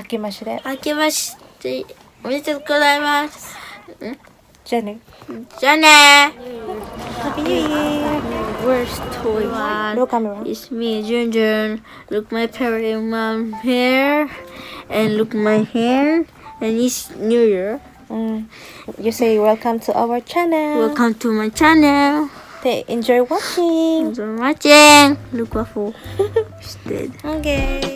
けまして明けましておめでとうございます。じゃあねじゃあね。 Happy New Year Where's toy one? No camera It's me, Junjun. Look my parent mom hair, and look my hair, and it's New Year. You say welcome to our channel Welcome to my channel. Enjoy watching Thanks for watching. Look what for did. Okay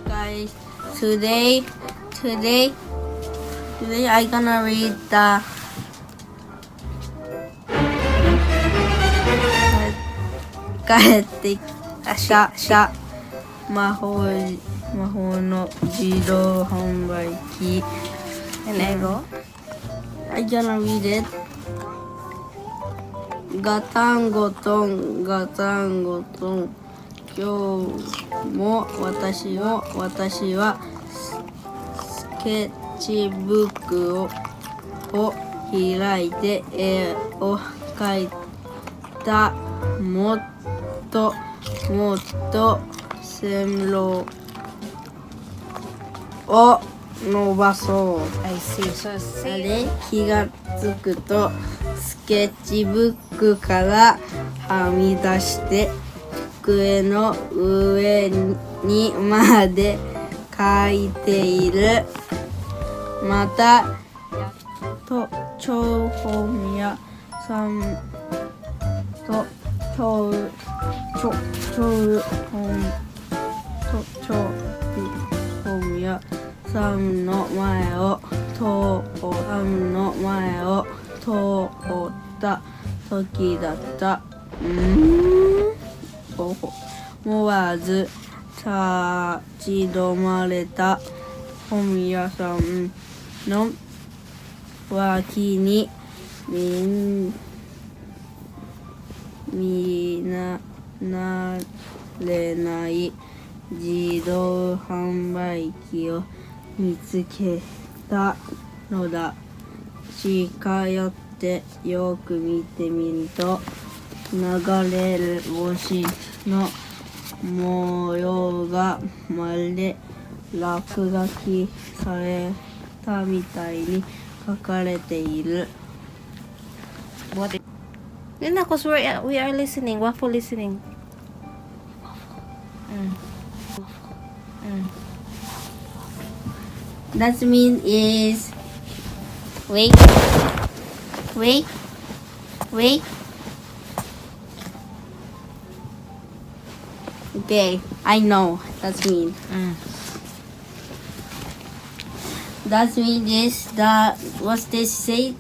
Guys, today I gonna read the帰ってきた魔法の自動販売機 In 英語 I gonna read it. ガタンゴトンガタンゴトン、今日も私はスケッチブックを開いて絵を描いた。もっと線路を伸ばそう。I see So で気がつくとスケッチブックからはみ出して机の上にまで書いている。また彫本屋さんと彫本屋さんの前を通った時だった。思わず立ち止まれた。本屋さんの脇に見慣れない自動販売機を見つけたのだ。近寄ってよく見てみると流れる星の模様がまるで落書きされたみたいに書かれている。Yun na, cause we are listening. Waffle listening. That mean is wait. Okay, I know. That's mean. That mean is that what's this say?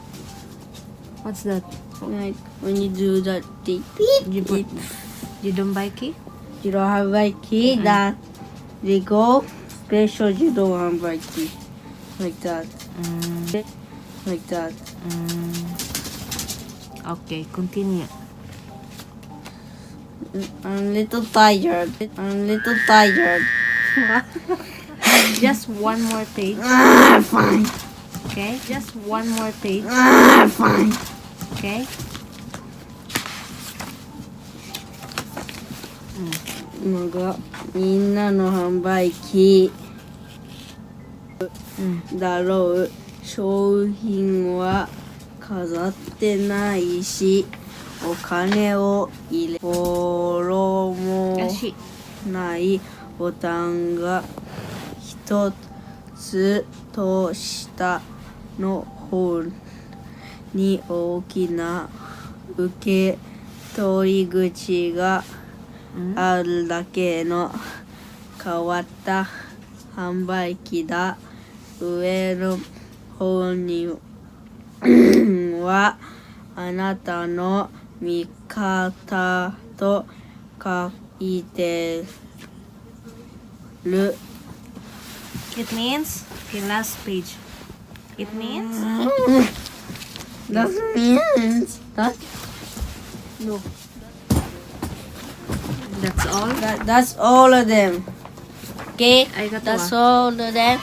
What's that? Like when you do that thing. You don't buy key? You don't have like key that they go special you don't have like key. Like that. Like that. Okay, continue. I'm a little tired. Just one more page. Fine. Okay? Just one more page. Fine. Okay? のがみんなの販売機だろう。商品は飾ってないし、お金を入れフォローもないボタンが一つと下の方に大きな受け取り口があるだけの変わった販売機だ。上の方にはあなたの味方と書いてる。It means, okay, last page. It means, That means that no. That's all. That's all of them. Okay, I got that's one. all of them.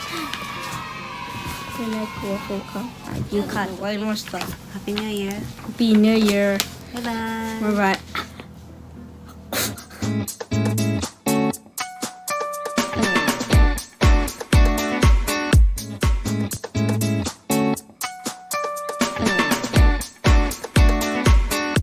You cut. 終わりました。 Happy New Year. Happy New Year. Bye bye. Bye bye.